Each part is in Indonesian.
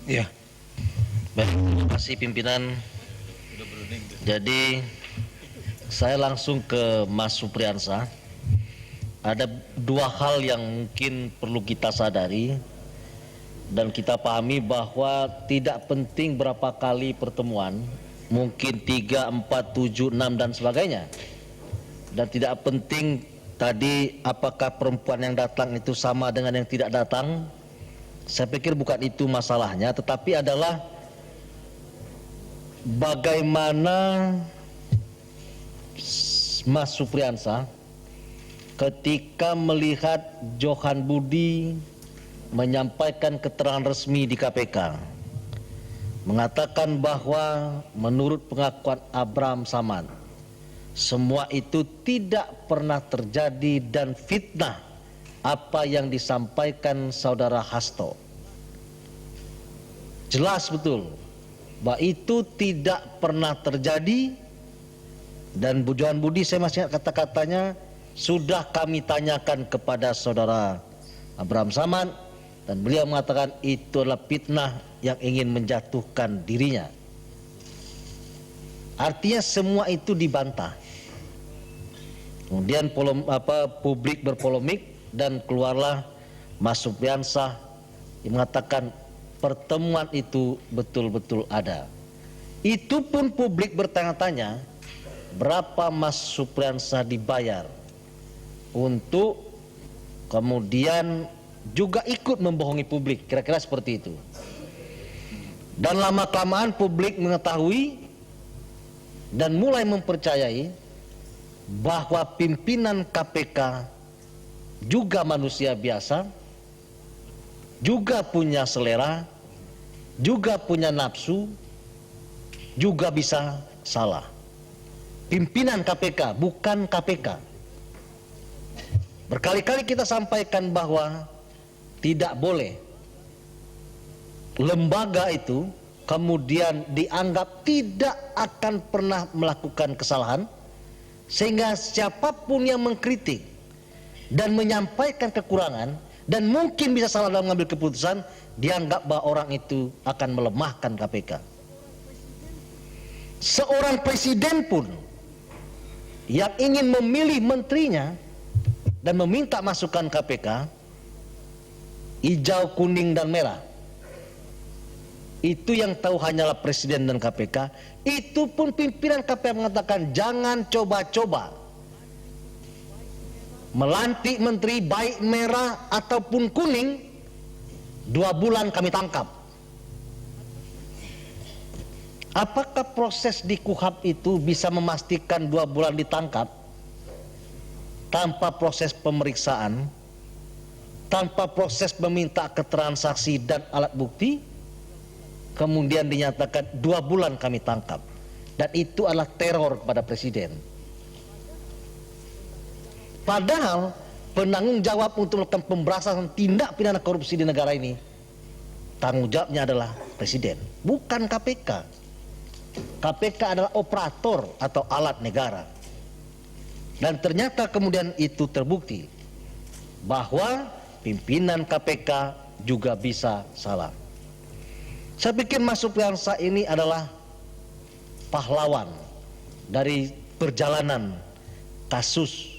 Ya, Baik, terima kasih pimpinan. Jadi saya langsung ke Mas Supriyansa. Ada dua hal yang mungkin perlu kita sadari dan kita pahami bahwa tidak penting berapa kali pertemuan, mungkin 3, 4, 7, 6 dan sebagainya. Dan tidak penting tadi apakah perempuan yang datang itu sama dengan yang tidak datang. Saya pikir bukan itu masalahnya, tetapi adalah bagaimana Mas Supriyansa ketika melihat Johan Budi menyampaikan keterangan resmi di KPK mengatakan bahwa menurut pengakuan Abraham Samad semua itu tidak pernah terjadi dan fitnah apa yang disampaikan saudara Hasto. Jelas betul bahwa itu tidak pernah terjadi, dan Bu Johan Budi, saya masih ingat kata-katanya, sudah kami tanyakan kepada saudara Abraham Samad dan beliau mengatakan itu adalah fitnah yang ingin menjatuhkan dirinya. Artinya semua itu dibantah. Kemudian publik berpolemik dan keluarlah Mas Supriyansa yang mengatakan pertemuan itu betul-betul ada. Itu pun publik bertanya-tanya berapa Mas Supriyansa dibayar untuk kemudian juga ikut membohongi publik, kira-kira seperti itu. Dan lama-kelamaan publik mengetahui dan mulai mempercayai bahwa pimpinan KPK juga manusia biasa, juga punya selera, juga punya nafsu, juga bisa salah. Pimpinan KPK, bukan KPK. Berkali-kali kita sampaikan bahwa tidak boleh lembaga itu kemudian dianggap tidak akan pernah melakukan kesalahan, sehingga siapapun yang mengkritik dan menyampaikan kekurangan dan mungkin bisa salah dalam mengambil keputusan, dianggap bahwa orang itu akan melemahkan KPK. Seorang presiden pun yang ingin memilih menterinya dan meminta masukan KPK, hijau, kuning, dan merah, itu yang tahu hanyalah presiden dan KPK. Itu pun pimpinan KPK mengatakan jangan coba-coba melantik menteri baik merah ataupun kuning, 2 bulan kami tangkap. Apakah proses di KUHAP itu bisa memastikan 2 bulan ditangkap tanpa proses pemeriksaan, tanpa proses meminta keterangan saksi dan alat bukti? Kemudian dinyatakan 2 bulan kami tangkap, dan itu adalah teror kepada presiden. Padahal penanggung jawab untuk melakukan pemberantasan tindak pidana korupsi di negara ini, tanggung jawabnya adalah presiden, bukan KPK. KPK adalah operator atau alat negara. Dan ternyata kemudian itu terbukti bahwa pimpinan KPK juga bisa salah. Saya pikir Mas Supriyansa ini adalah pahlawan dari perjalanan kasus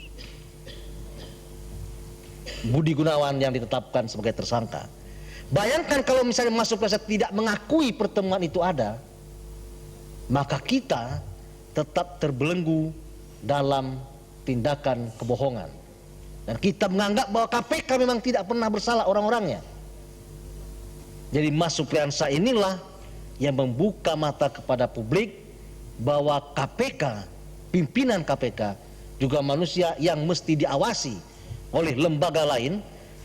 Budi Gunawan yang ditetapkan sebagai tersangka. Bayangkan kalau misalnya Mas Supriyansa tidak mengakui pertemuan itu ada, maka kita tetap terbelenggu dalam tindakan kebohongan. Dan kita menganggap bahwa KPK memang tidak pernah bersalah orang-orangnya. Jadi Mas Supriyansa inilah yang membuka mata kepada publik bahwa KPK, pimpinan KPK juga manusia yang mesti diawasi oleh lembaga lain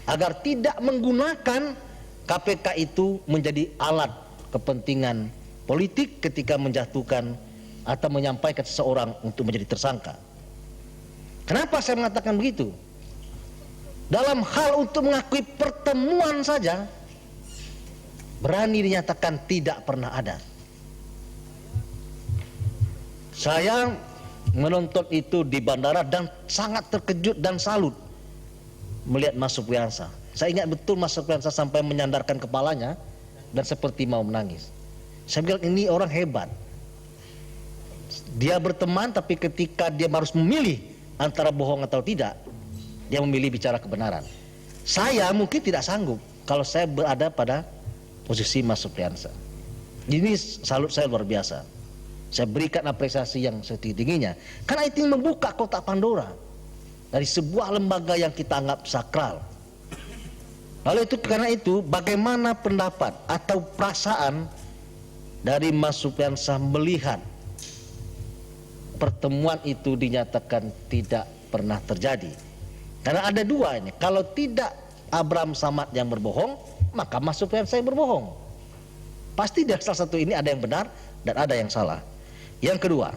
agar tidak menggunakan KPK itu menjadi alat kepentingan politik ketika menjatuhkan atau menyampaikan seseorang untuk menjadi tersangka. Kenapa saya mengatakan begitu? Dalam hal untuk mengakui pertemuan saja berani dinyatakan tidak pernah ada. Saya menonton itu di bandara dan sangat terkejut dan salut melihat Mas Supriyansa. Saya ingat betul Mas Supriyansa sampai menyandarkan kepalanya dan seperti mau menangis. Saya bilang ini orang hebat. Dia berteman, tapi ketika dia harus memilih antara bohong atau tidak, dia memilih bicara kebenaran. Saya mungkin tidak sanggup kalau saya berada pada posisi Mas Supriyansa. Ini salut saya luar biasa. Saya berikan apresiasi yang setinggi-tingginya, karena itu membuka kotak Pandora dari sebuah lembaga yang kita anggap sakral. Lalu itu karena itu bagaimana pendapat atau perasaan dari Mas Supriyansa melihat pertemuan itu dinyatakan tidak pernah terjadi? Karena ada dua ini, kalau tidak Abraham Samad yang berbohong, maka Mas Supriyansa yang berbohong. Pasti dari salah satu ini ada yang benar dan ada yang salah. Yang kedua,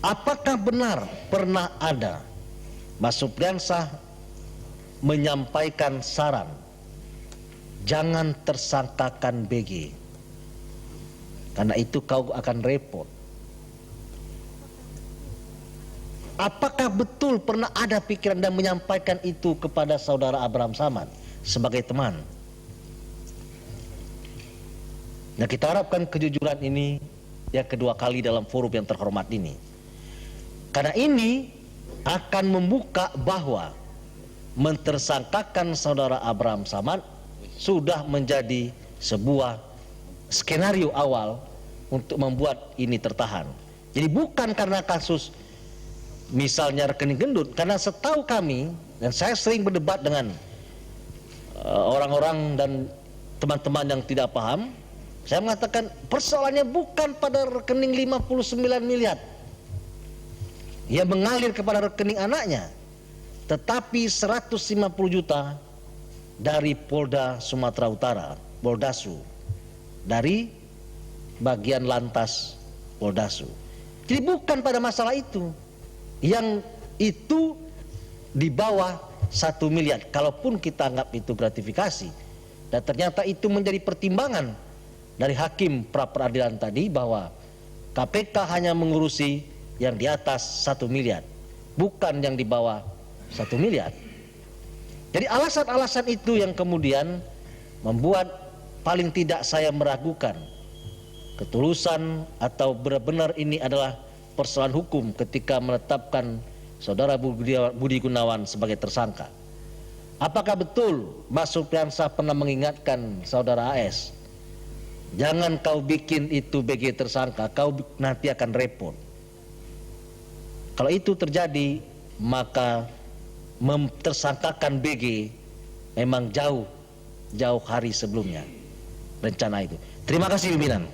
apakah benar pernah ada Mas Supriyansa menyampaikan saran, jangan tersangkakan BG, karena itu kau akan repot? Apakah betul pernah ada pikiran dan menyampaikan itu kepada saudara Abraham Samad sebagai teman? Nah, kita harapkan kejujuran ini yang kedua kali dalam forum yang terhormat ini, karena ini akan membuka bahwa mentersangkakan saudara Abraham Samad sudah menjadi sebuah skenario awal untuk membuat ini tertahan. Jadi bukan karena kasus misalnya rekening gendut, karena setahu kami, dan saya sering berdebat dengan orang-orang dan teman-teman yang tidak paham, saya mengatakan persoalannya bukan pada rekening 59 miliar yang mengalir kepada rekening anaknya, tetapi 150 juta dari Polda Sumatera Utara, Poldasu, dari bagian lantas Poldasu. Jadi bukan pada masalah itu, yang itu di bawah 1 miliar, kalaupun kita anggap itu gratifikasi, dan ternyata itu menjadi pertimbangan dari hakim pra peradilan tadi bahwa KPK hanya mengurusi yang di atas 1 miliar, bukan yang di bawah 1 miliar. Jadi alasan-alasan itu yang kemudian membuat paling tidak saya meragukan ketulusan atau benar-benar ini adalah persoalan hukum ketika menetapkan saudara Budi Gunawan sebagai tersangka. Apakah betul Mas Supriyansa pernah mengingatkan saudara AS, jangan kau bikin itu BG tersangka, kau nanti akan repot? Kalau itu terjadi, maka memtersangkakan BG memang jauh hari sebelumnya rencana itu. Terima kasih pimpinan.